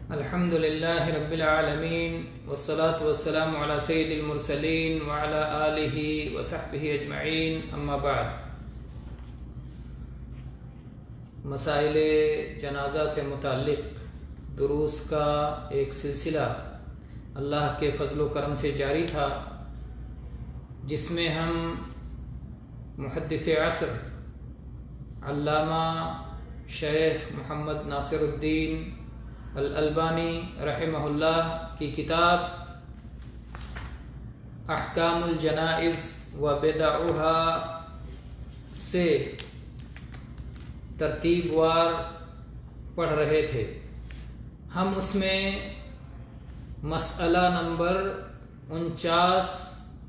الحمد للہ رب العالمین والصلاة والسلام علی سید المرسلین وعلی آلہ وصحبہ اجمعین، اما بعد۔ مسائل جنازہ سے متعلق دروس کا ایک سلسلہ اللہ کے فضل و کرم سے جاری تھا، جس میں ہم محدث عصر علامہ شیخ محمد ناصر الدین الالبانی رحمہ اللہ کی کتاب احکام الجنائز و بدعها سے ترتیب وار پڑھ رہے تھے۔ ہم اس میں مسئلہ نمبر 49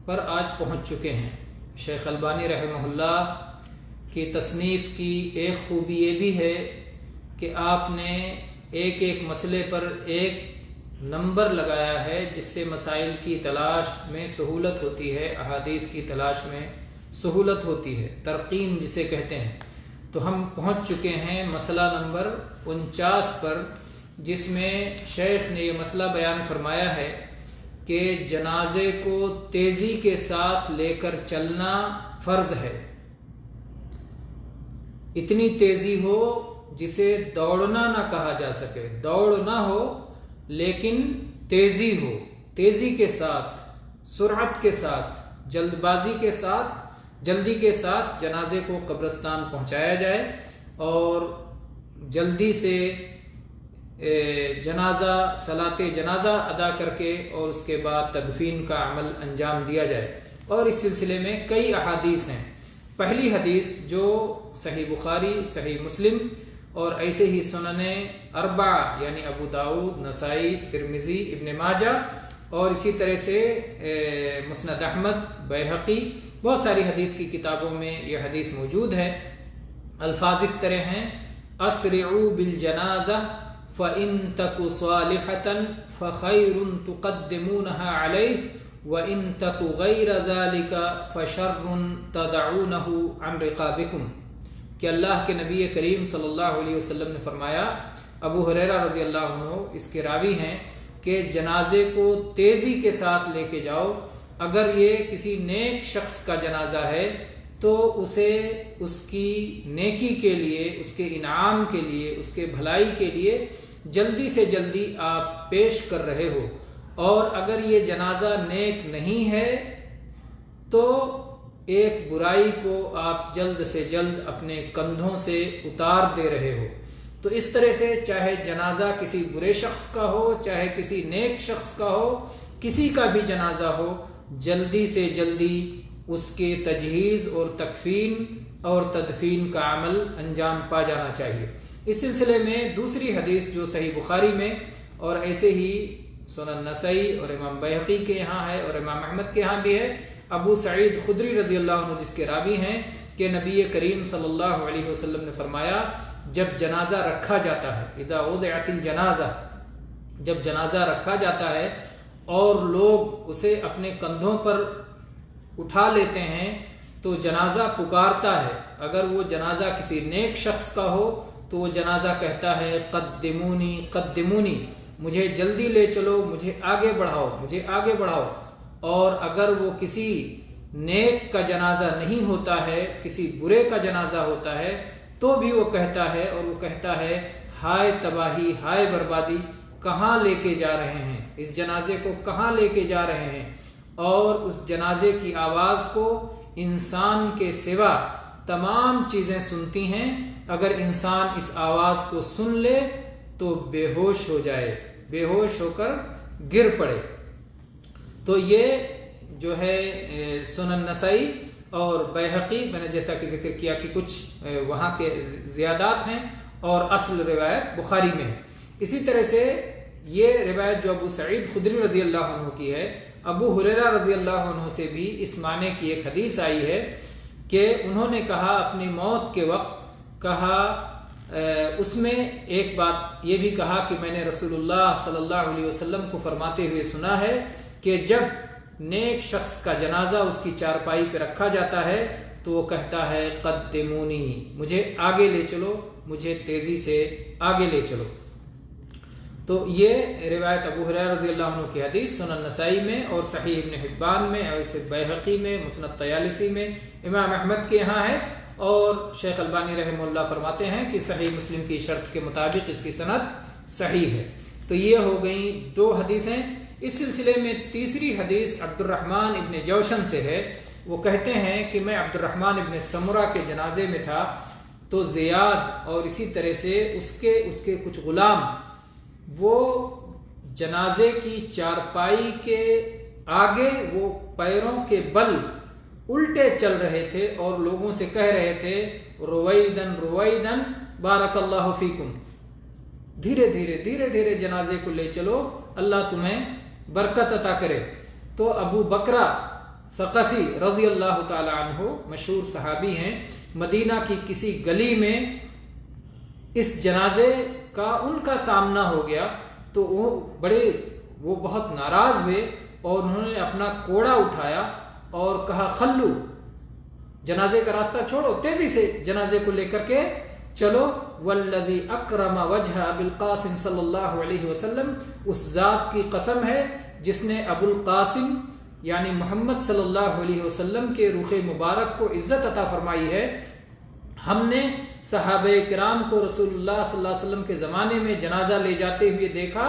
پر آج پہنچ چکے ہیں۔ شیخ البانی رحمہ اللہ کی تصنیف کی ایک خوبی یہ بھی ہے کہ آپ نے ایک ایک مسئلے پر ایک نمبر لگایا ہے، جس سے مسائل کی تلاش میں سہولت ہوتی ہے، احادیث کی تلاش میں سہولت ہوتی ہے، ترقیم جسے کہتے ہیں۔ تو ہم پہنچ چکے ہیں مسئلہ نمبر 49 پر، جس میں شیخ نے یہ مسئلہ بیان فرمایا ہے کہ جنازے کو تیزی کے ساتھ لے کر چلنا فرض ہے۔ اتنی تیزی ہو جسے دوڑنا نہ کہا جا سکے، دوڑ نہ ہو لیکن تیزی ہو، تیزی کے ساتھ، سرعت کے ساتھ، جلد بازی کے ساتھ، جلدی کے ساتھ جنازے کو قبرستان پہنچایا جائے اور جلدی سے جنازہ صلاۃ جنازہ ادا کر کے اور اس کے بعد تدفین کا عمل انجام دیا جائے۔ اور اس سلسلے میں کئی احادیث ہیں۔ پہلی حدیث جو صحیح بخاری، صحیح مسلم اور ایسے ہی سنن اربعہ یعنی ابو داؤد، نسائی، ترمذی، ابن ماجہ اور اسی طرح سے مسند احمد، بیہقی، بہت ساری حدیث کی کتابوں میں یہ حدیث موجود ہے۔ الفاظ اس طرح ہیں: اسرعوا بالجنازہ فإن تک صالحة فخیر تقدمونها علیہ وإن تک غیر ذلك فشر تدعونہ عن رقابکم، کہ اللہ کے نبی کریم صلی اللہ علیہ وسلم نے فرمایا، ابو ہریرہ رضی اللہ عنہ اس کے راوی ہیں، کہ جنازے کو تیزی کے ساتھ لے کے جاؤ۔ اگر یہ کسی نیک شخص کا جنازہ ہے تو اسے اس کی نیکی کے لیے، اس کے انعام کے لیے، اس کے بھلائی کے لیے جلدی سے جلدی آپ پیش کر رہے ہو، اور اگر یہ جنازہ نیک نہیں ہے تو ایک برائی کو آپ جلد سے جلد اپنے کندھوں سے اتار دے رہے ہو۔ تو اس طرح سے چاہے جنازہ کسی برے شخص کا ہو، چاہے کسی نیک شخص کا ہو، کسی کا بھی جنازہ ہو، جلدی سے جلدی اس کے تجہیز اور تکفین اور تدفین کا عمل انجام پا جانا چاہیے۔ اس سلسلے میں دوسری حدیث جو صحیح بخاری میں اور ایسے ہی سنن نسائی اور امام بیہقی کے یہاں ہے اور امام احمد کے یہاں بھی ہے، ابو سعید خدری رضی اللہ عنہ جس کے راوی ہیں، کہ نبی کریم صلی اللہ علیہ وسلم نے فرمایا، جب جنازہ رکھا جاتا ہے، اذا وضعت الجنازہ، جب جنازہ رکھا جاتا ہے اور لوگ اسے اپنے کندھوں پر اٹھا لیتے ہیں تو جنازہ پکارتا ہے۔ اگر وہ جنازہ کسی نیک شخص کا ہو تو وہ جنازہ کہتا ہے، قدمونی قدمونی، مجھے جلدی لے چلو، مجھے آگے بڑھاؤ، مجھے آگے بڑھاؤ۔ اور اگر وہ کسی نیک کا جنازہ نہیں ہوتا ہے، کسی برے کا جنازہ ہوتا ہے، تو بھی وہ کہتا ہے، اور وہ کہتا ہے، ہائے تباہی، ہائے بربادی، کہاں لے کے جا رہے ہیں، اس جنازے کو کہاں لے کے جا رہے ہیں۔ اور اس جنازے کی آواز کو انسان کے سوا تمام چیزیں سنتی ہیں۔ اگر انسان اس آواز کو سن لے تو بے ہوش ہو جائے، بے ہوش ہو کر گر پڑے۔ تو یہ جو ہے سنن نسائی اور بیہقی، میں نے جیسا کہ ذکر کیا کہ کچھ وہاں کے زیادات ہیں اور اصل روایت بخاری میں ہے۔ اسی طرح سے یہ روایت جو ابو سعید خدری رضی اللہ عنہ کی ہے، ابو ہریرہ رضی اللہ عنہ سے بھی اس معنی کی ایک حدیث آئی ہے کہ انہوں نے کہا اپنی موت کے وقت، کہا اس میں ایک بات یہ بھی کہا کہ میں نے رسول اللہ صلی اللہ علیہ وسلم کو فرماتے ہوئے سنا ہے کہ جب نیک شخص کا جنازہ اس کی چارپائی پہ رکھا جاتا ہے تو وہ کہتا ہے، قدمونی، مجھے آگے لے چلو، مجھے تیزی سے آگے لے چلو۔ تو یہ روایت ابو ہریرہ رضی اللہ عنہ کی حدیث سنن نسائی میں اور صحیح ابن حبان میں اور اسے بیہقی میں، مسند طیالسی میں، امام احمد کے یہاں ہے، اور شیخ البانی رحمہ اللہ فرماتے ہیں کہ صحیح مسلم کی شرط کے مطابق اس کی سند صحیح ہے۔ تو یہ ہو گئیں 2 حدیثیں۔ اس سلسلے میں تیسری حدیث عبد الرحمن ابن جوشن سے ہے۔ وہ کہتے ہیں کہ میں عبد الرحمن ابن سمرہ کے جنازے میں تھا، تو زیاد اور اسی طرح سے اس کے کچھ غلام وہ جنازے کی چارپائی کے آگے وہ پیروں کے بل الٹے چل رہے تھے اور لوگوں سے کہہ رہے تھے رویدن رویدن بارک اللہ فیکم، دھیرے دھیرے جنازے کو لے چلو، اللہ تمہیں برکت عطا کرے۔ تو ابو بکرہ ثقفی رضی اللہ تعالی عنہ مشہور صحابی ہیں، مدینہ کی کسی گلی میں اس جنازے کا ان کا سامنا ہو گیا، تو وہ بہت ناراض ہوئے اور انہوں نے اپنا کوڑا اٹھایا اور کہا خلو، جنازے کا راستہ چھوڑو، تیزی سے جنازے کو لے کر کے چلو، والذی اکرم وجہ ابی القاسم صلی اللہ علیہ وسلم، اس ذات کی قسم ہے جس نے ابو القاسم یعنی محمد صلی اللہ علیہ وسلم کے رخ مبارک کو عزت عطا فرمائی ہے، ہم نے صحابہ کرام کو رسول اللہ صلی اللہ علیہ وسلم کے زمانے میں جنازہ لے جاتے ہوئے دیکھا،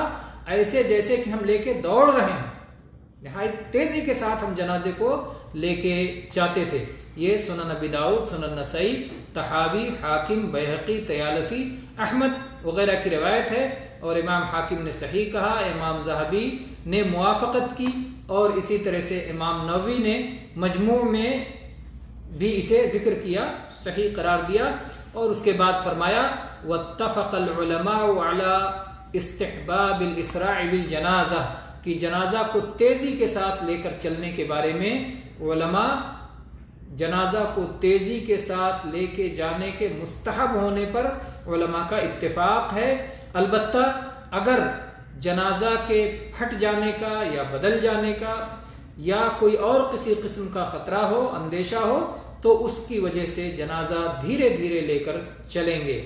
ایسے جیسے کہ ہم لے کے دوڑ رہے ہیں، نہایت تیزی کے ساتھ ہم جنازے کو لے کے جاتے تھے۔ یہ سنن ابی داؤد، سنن نسائی، طحاوی، حاکم، بیہقی، طیالسی، احمد وغیرہ کی روایت ہے، اور امام حاکم نے صحیح کہا، امام ذہبی نے موافقت کی، اور اسی طرح سے امام نووی نے مجموع میں بھی اسے ذکر کیا، صحیح قرار دیا، اور اس کے بعد فرمایا واتفق العلماء على استحباب الاسراع بالجنازہ، کہ جنازہ کو تیزی کے ساتھ لے کر چلنے کے بارے میں علماء جنازہ کو تیزی کے ساتھ لے کے جانے کے مستحب ہونے پر علماء کا اتفاق ہے۔ البتہ اگر جنازہ کے پھٹ جانے کا یا بدل جانے کا یا کوئی اور کسی قسم کا خطرہ ہو، اندیشہ ہو، تو اس کی وجہ سے جنازہ دھیرے دھیرے لے کر چلیں گے۔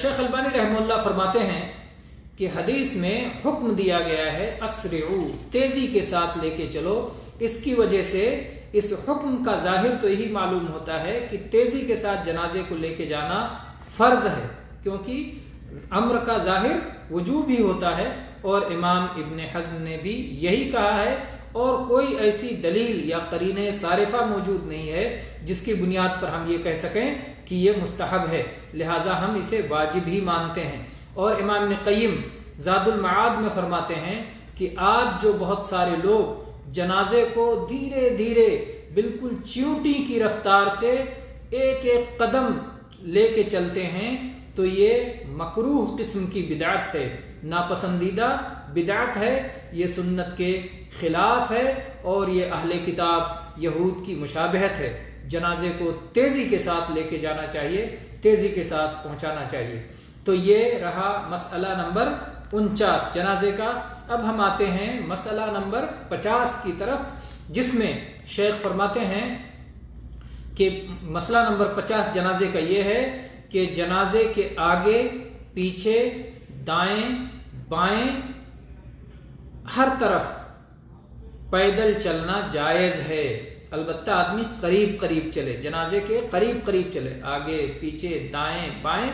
شیخ البانی رحمہ اللہ فرماتے ہیں کہ حدیث میں حکم دیا گیا ہے اسرعو، تیزی کے ساتھ لے کے چلو۔ اس کی وجہ سے اس حکم کا ظاہر تو یہی معلوم ہوتا ہے کہ تیزی کے ساتھ جنازے کو لے کے جانا فرض ہے، کیونکہ امر کا ظاہر وجوب ہی ہوتا ہے، اور امام ابن حزم نے بھی یہی کہا ہے، اور کوئی ایسی دلیل یا قرینہ صارفہ موجود نہیں ہے جس کی بنیاد پر ہم یہ کہہ سکیں کہ یہ مستحب ہے، لہٰذا ہم اسے واجب ہی مانتے ہیں۔ اور امام ابن قیم زاد المعاد میں فرماتے ہیں کہ آج جو بہت سارے لوگ جنازے کو دھیرے دھیرے بالکل چیونٹی کی رفتار سے ایک ایک قدم لے کے چلتے ہیں، تو یہ مکروہ قسم کی بدعت ہے، ناپسندیدہ بدعت ہے، یہ سنت کے خلاف ہے، اور یہ اہل کتاب یہود کی مشابہت ہے۔ جنازے کو تیزی کے ساتھ لے کے جانا چاہیے، تیزی کے ساتھ پہنچانا چاہیے۔ تو یہ رہا مسئلہ نمبر 49 جنازے کا۔ اب ہم آتے ہیں مسئلہ نمبر 50 کی طرف، جس میں شیخ فرماتے ہیں کہ مسئلہ نمبر 50 جنازے کا یہ ہے کہ جنازے کے آگے، پیچھے، دائیں، بائیں، ہر طرف پیدل چلنا جائز ہے، البتہ آدمی قریب قریب چلے، جنازے کے قریب قریب چلے، آگے پیچھے دائیں بائیں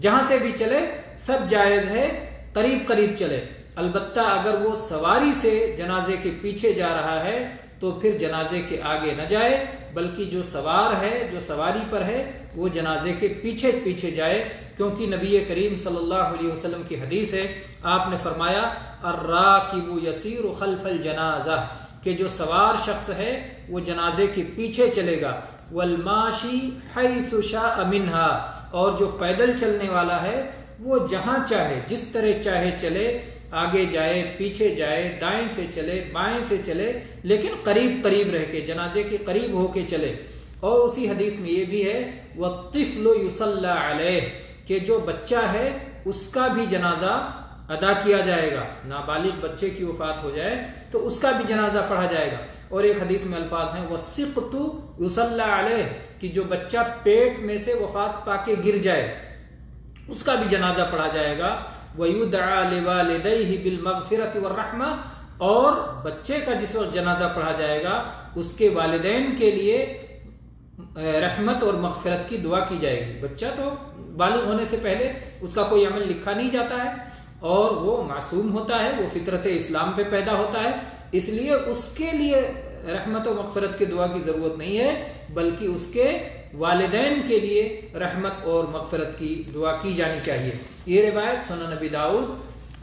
جہاں سے بھی چلے سب جائز ہے، قریب قریب چلے۔ البتہ اگر وہ سواری سے جنازے کے پیچھے جا رہا ہے تو پھر جنازے کے آگے نہ جائے، بلکہ جو سوار ہے، جو سواری پر ہے، وہ جنازے کے پیچھے پیچھے جائے، کیونکہ نبی کریم صلی اللہ علیہ وسلم کی حدیث ہے، آپ نے فرمایا الراکب یسیر خلف الجنازہ، کہ جو سوار شخص ہے وہ جنازے کے پیچھے چلے گا، والماشی حیث شاء منہا، اور جو پیدل چلنے والا ہے وہ جہاں چاہے، جس طرح چاہے چلے، آگے جائے، پیچھے جائے، دائیں سے چلے، بائیں سے چلے، لیکن قریب قریب رہ کے، جنازے کے قریب ہو کے چلے۔ اور اسی حدیث میں یہ بھی ہے وَالطِّفْلُ يُصَلَّى عَلَيْهِ، کہ جو بچہ ہے اس کا بھی جنازہ ادا کیا جائے گا، نابالغ بچے کی وفات ہو جائے تو اس کا بھی جنازہ پڑھا جائے گا۔ اور ایک حدیث میں الفاظ ہیں وَالسِّقْطُ يُصَلَّى عَلَيْهِ، کہ جو بچہ پیٹ میں سے وفات پا کے گر جائے اس کا بھی جنازہ پڑھا جائے گا۔ وَيُدْعَى لِوَالِدَيْهِ بِالْمَغْفِرَةِ وَالرَّحْمَةِ، اور بچے کا جس وقت جنازہ پڑھا جائے گا اس کے والدین کے لیے رحمت اور مغفرت کی دعا کی جائے گی۔ بچہ تو بالغ ہونے سے پہلے اس کا کوئی عمل لکھا نہیں جاتا ہے اور وہ معصوم ہوتا ہے، وہ فطرت اسلام پہ پیدا ہوتا ہے، اس لیے اس کے لیے رحمت و مغفرت کی دعا کی ضرورت نہیں ہے، بلکہ اس کے والدین کے لیے رحمت اور مغفرت کی دعا کی جانی چاہیے۔ یہ روایت سنن نبی داؤد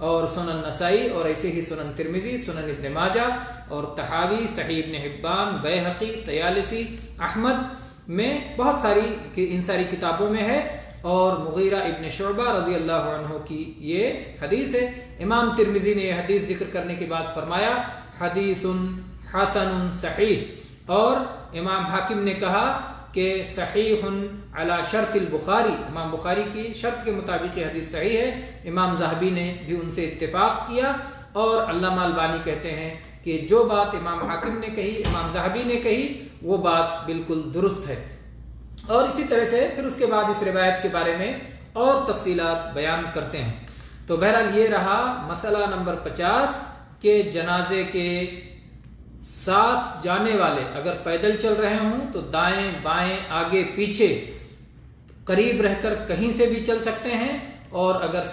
اور سنن نسائی اور ایسے ہی سنن ترمذی، سنن ابن ماجہ اور طحاوی، صحیح ابن حبان، بیہقی، طیالسی، احمد میں بہت ساری ان ساری کتابوں میں ہے، اور مغیرہ ابن شعبہ رضی اللہ عنہ کی یہ حدیث ہے۔ امام ترمذی نے یہ حدیث ذکر کرنے کے بعد فرمایا حدیث حسن صحیح، اور امام حاکم نے کہا کہ صحیح علی شرط البخاری، امام بخاری کی شرط کے مطابق یہ حدیث صحیح ہے۔ امام ذہبی نے بھی ان سے اتفاق کیا، اور علامہ البانی کہتے ہیں کہ جو بات امام حاکم نے کہی، امام ذہبی نے کہی، وہ بات بالکل درست ہے۔ اور اسی طرح سے پھر اس کے بعد اس روایت کے بارے میں اور تفصیلات بیان کرتے ہیں۔ تو بہرحال یہ رہا مسئلہ نمبر 50 کہ جنازے کے ساتھ جانے والے اگر پیدل چل رہے ہوں تو دائیں بائیں آگے پیچھے قریب رہ کر کہیں سے بھی چل سکتے ہیں، اور اگر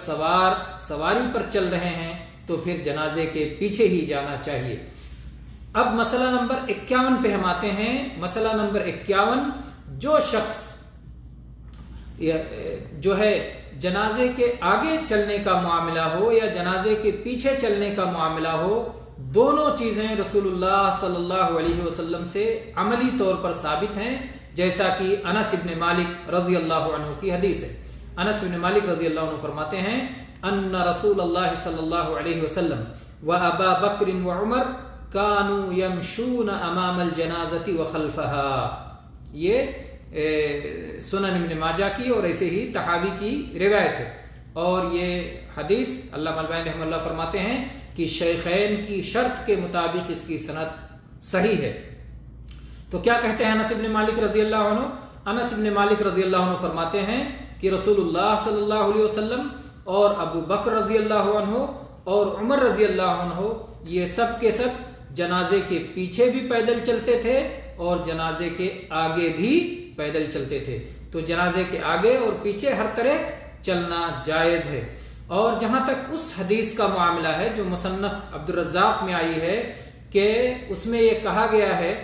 سواری پر چل رہے ہیں تو پھر جنازے کے پیچھے ہی جانا چاہیے۔ اب مسئلہ نمبر 51 پہ ہم آتے ہیں۔ مسئلہ نمبر 51، جو شخص جو ہے جنازے کے آگے چلنے کا معاملہ ہو یا جنازے کے پیچھے چلنے کا معاملہ ہو، دونوں چیزیں رسول اللہ صلی اللہ علیہ وسلم سے عملی طور پر ثابت ہیں، جیسا کہ انس بن مالک رضی اللہ عنہ کی حدیث ہے۔ انس بن مالک رضی اللہ عنہ فرماتے ہیں ان رسول اللہ صلی اللہ علیہ وسلم و ابا بکر و عمر کانوا یمشون امام الجنازۃ وخلفها، یہ سنن ابن ماجہ کی اور ایسے ہی طحاوی کی روایت ہے، اور یہ حدیث علامہ البانی رحمہ اللہ فرماتے ہیں کہ شیخین کی شرط کے مطابق اس کی سند صحیح ہے۔ تو کیا کہتے ہیں انس بن مالک رضی اللہ عنہ؟ انس بن مالک رضی اللہ عنہ فرماتے ہیں کہ رسول اللہ صلی اللہ علیہ وسلم اور ابو بکر رضی اللہ عنہ اور عمر رضی اللہ عنہ یہ سب کے سب جنازے کے پیچھے بھی پیدل چلتے تھے اور جنازے کے آگے بھی پیدل چلتے تھے۔ تو جنازے کے آگے اور پیچھے ہر طرح چلنا جائز ہے۔ اور جہاں تک اس حدیث کا معاملہ ہے جو مصنف عبدالرزاق میں آئی ہے کہ اس میں یہ کہا گیا ہے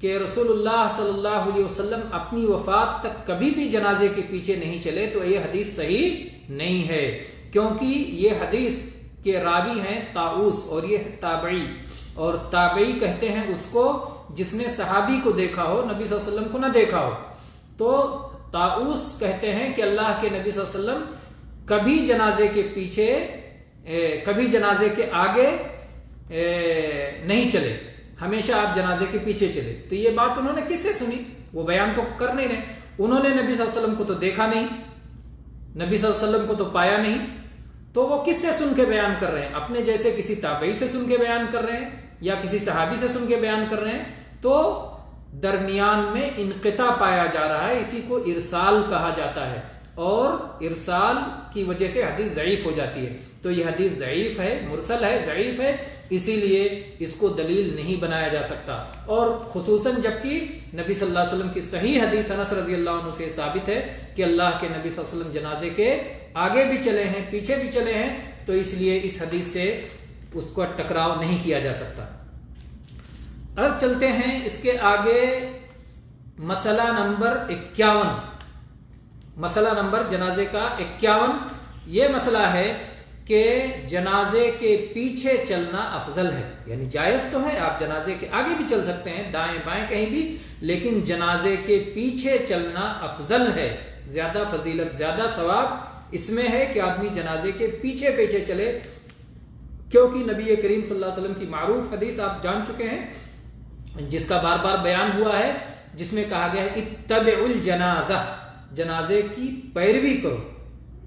کہ رسول اللہ صلی اللہ علیہ وسلم اپنی وفات تک کبھی بھی جنازے کے پیچھے نہیں چلے، تو یہ حدیث صحیح نہیں ہے، کیونکہ یہ حدیث کے راوی ہیں طاؤس اور یہ تابعی، اور تابعی کہتے ہیں اس کو جس نے صحابی کو دیکھا ہو، نبی صلی اللہ علیہ وسلم کو نہ دیکھا ہو۔ تو طاؤس کہتے ہیں کہ اللہ کے نبی صلی اللہ علیہ وسلم کبھی جنازے کے پیچھے کبھی جنازے کے آگے نہیں چلے، ہمیشہ آپ جنازے کے پیچھے چلے۔ تو یہ بات انہوں نے کس سے سنی؟ وہ بیان تو کر نہیں رہے، انہوں نے نبی صلی اللہ علیہ وسلم کو تو دیکھا نہیں، نبی صلی اللہ علیہ وسلم کو تو پایا نہیں، تو وہ کس سے سن کے بیان کر رہے ہیں؟ اپنے جیسے کسی تابعی سے سن کے بیان کر رہے ہیں یا کسی صحابی سے سن کے بیان کر رہے ہیں؟ تو درمیان میں انقطاع پایا جا رہا ہے، اسی کو ارسال کہا جاتا ہے، اور ارسال کی وجہ سے حدیث ضعیف ہو جاتی ہے۔ تو یہ حدیث ضعیف ہے، مرسل ہے، ضعیف ہے، اسی لیے اس کو دلیل نہیں بنایا جا سکتا۔ اور خصوصاً جبکہ نبی صلی اللہ علیہ وسلم کی صحیح حدیث انس رضی اللہ عنہ سے ثابت ہے کہ اللہ کے نبی صلی اللہ علیہ وسلم جنازے کے آگے بھی چلے ہیں، پیچھے بھی چلے ہیں، تو اس لیے اس حدیث سے اس کو ٹکراؤ نہیں کیا جا سکتا۔ اب چلتے ہیں اس کے آگے مسئلہ نمبر 51، مسئلہ نمبر جنازے کا 51۔ یہ مسئلہ ہے کہ جنازے کے پیچھے چلنا افضل ہے، یعنی جائز تو ہے، آپ جنازے کے آگے بھی چل سکتے ہیں، دائیں بائیں کہیں بھی، لیکن جنازے کے پیچھے چلنا افضل ہے، زیادہ فضیلت، زیادہ ثواب اس میں ہے کہ آدمی جنازے کے پیچھے پیچھے چلے، کیونکہ نبی کریم صلی اللہ علیہ وسلم کی معروف حدیث آپ جان چکے ہیں، جس کا بار بار بیان ہوا ہے، جس میں کہا گیا ہے اتبعوا الجنازہ، جنازے کی پیروی کرو،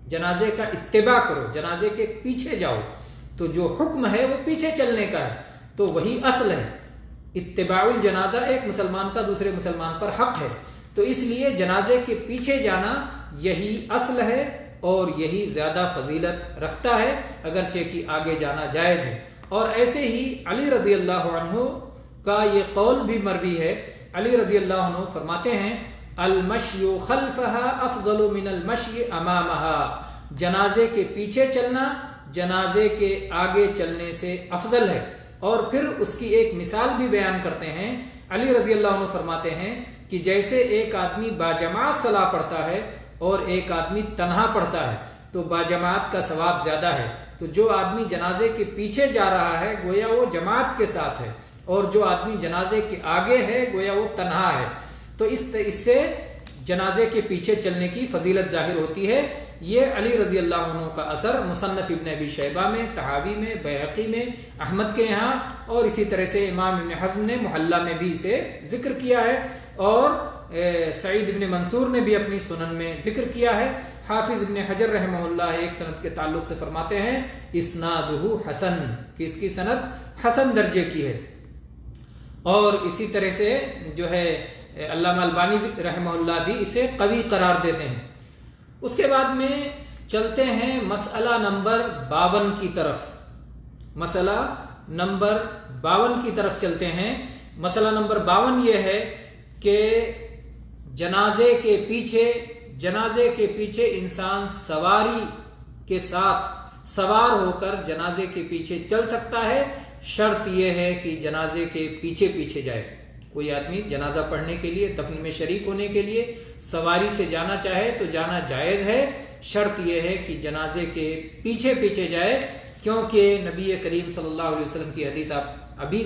جنازے کا اتباع کرو، جنازے کے پیچھے جاؤ۔ تو جو حکم ہے وہ پیچھے چلنے کا ہے، تو وہی اصل ہے۔ اتباع الجنازہ ایک مسلمان کا دوسرے مسلمان پر حق ہے، تو اس لیے جنازے کے پیچھے جانا یہی اصل ہے، اور یہی زیادہ فضیلت رکھتا ہے، اگرچہ کہ آگے جانا جائز ہے۔ اور ایسے ہی علی رضی اللہ عنہ کا یہ قول بھی مروی ہے۔ علی رضی اللہ عنہ فرماتے ہیں المشی خلفها افضل من المشی امامها، جنازے کے پیچھے چلنا جنازے کے آگے چلنے سے افضل ہے۔ اور پھر اس کی ایک مثال بھی بیان کرتے ہیں۔ علی رضی اللہ عنہ فرماتے ہیں کہ جیسے ایک آدمی باجماعت صلاح پڑھتا ہے اور ایک آدمی تنہا پڑھتا ہے تو باجماعت کا ثواب زیادہ ہے، تو جو آدمی جنازے کے پیچھے جا رہا ہے گویا وہ جماعت کے ساتھ ہے، اور جو آدمی جنازے کے آگے ہے گویا وہ تنہا ہے، تو اس سے جنازے کے پیچھے چلنے کی فضیلت ظاہر ہوتی ہے۔ یہ علی رضی اللہ عنہ کا اثر مصنف ابن ابی شیبہ میں، طحاوی میں، بیہقی میں، احمد کے یہاں، اور اسی طرح سے امام ابن حزم نے محلہ میں بھی اسے ذکر کیا ہے، اور سعید ابن منصور نے بھی اپنی سنن میں ذکر کیا ہے۔ حافظ ابن حجر رحمہ اللہ ایک سند کے تعلق سے فرماتے ہیں اسنادہ حسن، کہ اس کی سند حسن درجے کی ہے۔ اور اسی طرح سے جو ہے علامہ البانی رحمہ اللہ بھی اسے قوی قرار دیتے ہیں۔ اس کے بعد میں چلتے ہیں مسئلہ نمبر 52 کی طرف۔ مسئلہ نمبر 52 کی طرف چلتے ہیں۔ مسئلہ نمبر 52 یہ ہے کہ جنازے کے پیچھے انسان سواری کے ساتھ سوار ہو کر جنازے کے پیچھے چل سکتا ہے، شرط یہ ہے کہ جنازے کے پیچھے جائے۔ کوئی آدمی جنازہ پڑھنے کے لیے، دفن میں شریک ہونے کے لیے سواری سے جانا چاہے تو جانا جائز ہے، شرط یہ ہے کہ جنازے کے پیچھے جائے، کیونکہ نبی کریم صلی اللہ علیہ وسلم کی حدیث آپ ابھی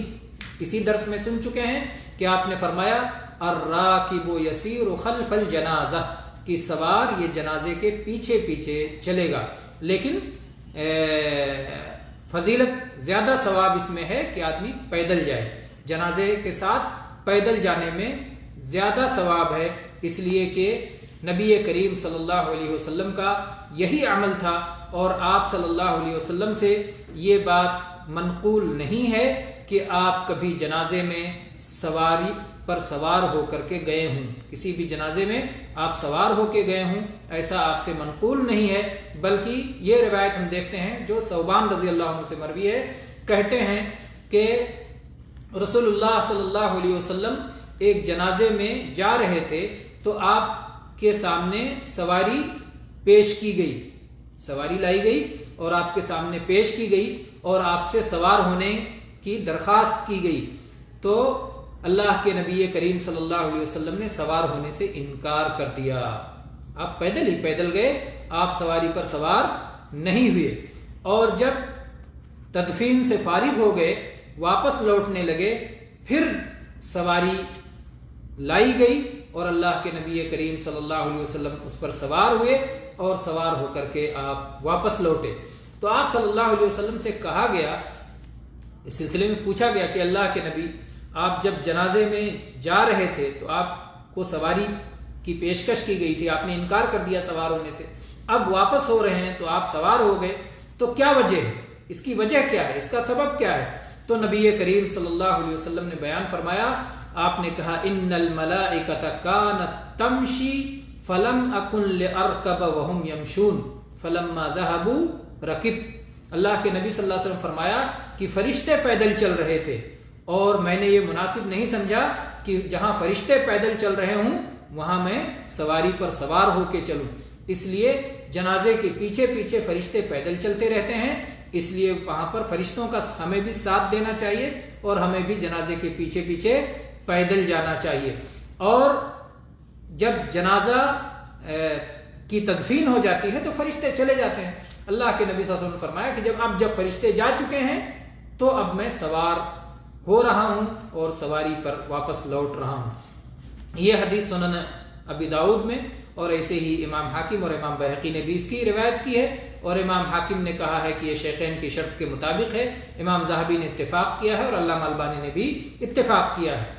اسی درس میں سن چکے ہیں کہ آپ نے فرمایا الراکب یسیر خلف الجنازہ، کہ سوار یہ جنازے کے پیچھے چلے گا، لیکن فضیلت زیادہ ثواب اس میں ہے کہ آدمی پیدل جائے، جنازے کے ساتھ پیدل جانے میں زیادہ ثواب ہے، اس لیے کہ نبی کریم صلی اللہ علیہ وسلم کا یہی عمل تھا، اور آپ صلی اللہ علیہ وسلم سے یہ بات منقول نہیں ہے کہ آپ کبھی جنازے میں سواری پر سوار ہو کر کے گئے ہوں، کسی بھی جنازے میں آپ سوار ہو کے گئے ہوں، ایسا آپ سے منقول نہیں ہے، بلکہ یہ روایت ہم دیکھتے ہیں جو ثوبان رضی اللہ عنہ سے مروی ہے، کہتے ہیں کہ رسول اللہ صلی اللہ علیہ وسلم ایک جنازے میں جا رہے تھے تو آپ کے سامنے سواری پیش کی گئی، سواری لائی گئی اور آپ کے سامنے پیش کی گئی اور آپ سے سوار ہونے کی درخواست کی گئی، تو اللہ کے نبی کریم صلی اللہ علیہ وسلم نے سوار ہونے سے انکار کر دیا۔ آپ پیدل گئے، آپ سواری پر سوار نہیں ہوئے، اور جب تدفین سے فارغ ہو گئے، واپس لوٹنے لگے، پھر سواری لائی گئی اور اللہ کے نبی کریم صلی اللہ علیہ وسلم اس پر سوار ہوئے اور سوار ہو کر کے آپ واپس لوٹے۔ تو آپ صلی اللہ علیہ وسلم سے کہا گیا، اس سلسلے میں پوچھا گیا کہ اللہ کے نبی، آپ جب جنازے میں جا رہے تھے تو آپ کو سواری کی پیشکش کی گئی تھی، آپ نے انکار کر دیا سوار ہونے سے، اب واپس ہو رہے ہیں تو آپ سوار ہو گئے، تو کیا وجہ ہے؟ اس کی وجہ کیا ہے؟ اس کا سبب کیا ہے؟ تو نبی کریم صلی اللہ علیہ وسلم نے بیان فرمایا، آپ نے کہا ان الملائکۃ کانت تمشی فلم اکن لارکب وهم یمشون فلما ذهبوا رکب۔ اللہ کے نبی صلی اللہ علیہ وسلم فرمایا کہ فرشتے پیدل چل رہے تھے اور میں نے یہ مناسب نہیں سمجھا کہ جہاں فرشتے پیدل چل رہے ہوں وہاں میں سواری پر سوار ہو کے چلوں، اس لیے جنازے کے پیچھے فرشتے پیدل چلتے رہتے ہیں، اس لیے وہاں پر فرشتوں کا ہمیں بھی ساتھ دینا چاہیے اور ہمیں بھی جنازے کے پیچھے پیدل جانا چاہیے۔ اور جب جنازہ کی تدفین ہو جاتی ہے تو فرشتے چلے جاتے ہیں۔ اللہ کے نبی صلی اللہ علیہ وسلم نے فرمایا کہ جب فرشتے جا چکے ہیں تو اب میں سوار ہو رہا ہوں اور سواری پر واپس لوٹ رہا ہوں۔ یہ حدیث سنن ابی داؤد میں، اور ایسے ہی امام حاکم اور امام بیہقی نے بھی اس کی روایت کی ہے، اور امام حاکم نے کہا ہے کہ یہ شیخین کی شرط کے مطابق ہے، امام ذہبی نے اتفاق کیا ہے اور علامہ البانی نے بھی اتفاق کیا ہے۔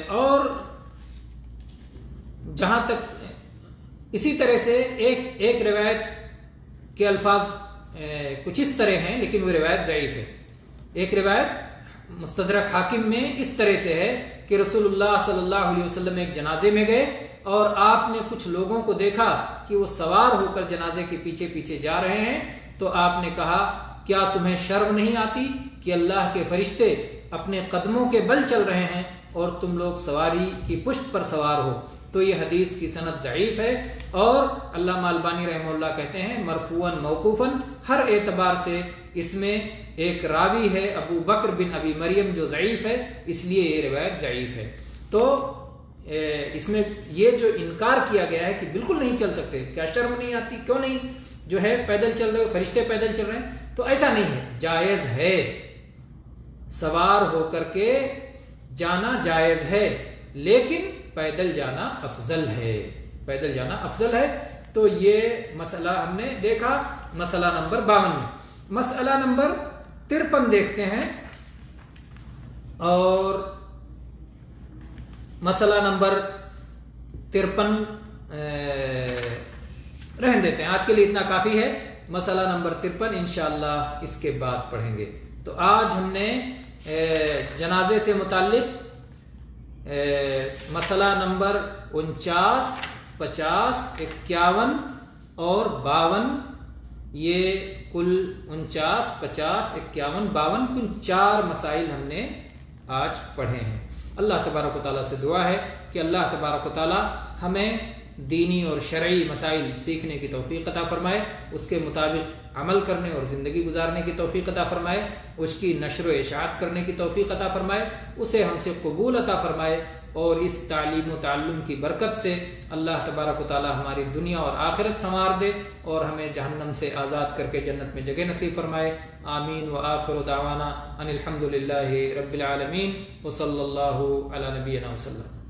اور جہاں تک اسی طرح سے ایک روایت کے الفاظ کچھ اس طرح ہیں لیکن وہ روایت ضعیف ہے۔ ایک روایت مستدرک حاکم میں اس طرح سے ہے کہ رسول اللہ صلی اللہ علیہ وسلم ایک جنازے میں گئے اور آپ نے کچھ لوگوں کو دیکھا کہ وہ سوار ہو کر جنازے کے پیچھے پیچھے جا رہے ہیں تو آپ نے کہا کیا تمہیں شرم نہیں آتی کہ اللہ کے فرشتے اپنے قدموں کے بل چل رہے ہیں اور تم لوگ سواری کی پشت پر سوار ہو؟ تو یہ حدیث کی سند ضعیف ہے، اور علامہ البانی رحمہ اللہ کہتے ہیں مرفوعاً موقوفاً ہر اعتبار سے اس میں ایک راوی ہے ابو بکر بن ابی مریم جو ضعیف ہے، اس لیے یہ روایت ضعیف ہے۔ تو اس میں یہ جو انکار کیا گیا ہے کہ بالکل نہیں چل سکتے، کیا شرم نہیں آتی، کیوں نہیں جو ہے پیدل چل رہے ہو، فرشتے پیدل چل رہے ہیں، تو ایسا نہیں ہے، جائز ہے، سوار ہو کر کے جانا جائز ہے، لیکن پیدل جانا افضل ہے، پیدل جانا افضل ہے۔ تو یہ مسئلہ ہم نے دیکھا مسئلہ نمبر 52 میں۔ مسئلہ نمبر 53 دیکھتے ہیں، اور مسئلہ نمبر 53 رہن دیتے ہیں، آج کے لیے اتنا کافی ہے۔ مسئلہ نمبر 53 انشاءاللہ اس کے بعد پڑھیں گے۔ تو آج ہم نے جنازے سے متعلق مسئلہ نمبر 49، 50، 51 اور 52، یہ کل 49، 50، 51، 52 کل 4 مسائل ہم نے آج پڑھے ہیں۔ اللہ تبارک و تعالیٰ سے دعا ہے کہ اللہ تبارک و تعالیٰ ہمیں دینی اور شرعی مسائل سیکھنے کی توفیق عطا فرمائے، اس کے مطابق عمل کرنے اور زندگی گزارنے کی توفیق عطا فرمائے، اس کی نشر و اشاعت کرنے کی توفیق عطا فرمائے، اسے ہم سے قبول عطا فرمائے، اور اس تعلیم و تعلم کی برکت سے اللہ تبارک و تعالی ہماری دنیا اور آخرت سنوار دے، اور ہمیں جہنم سے آزاد کر کے جنت میں جگہ نصیب فرمائے۔ آمین وآخر دعوانا ان الحمد للہ رب العالمین وصلی اللہ علی نبینا وسلم۔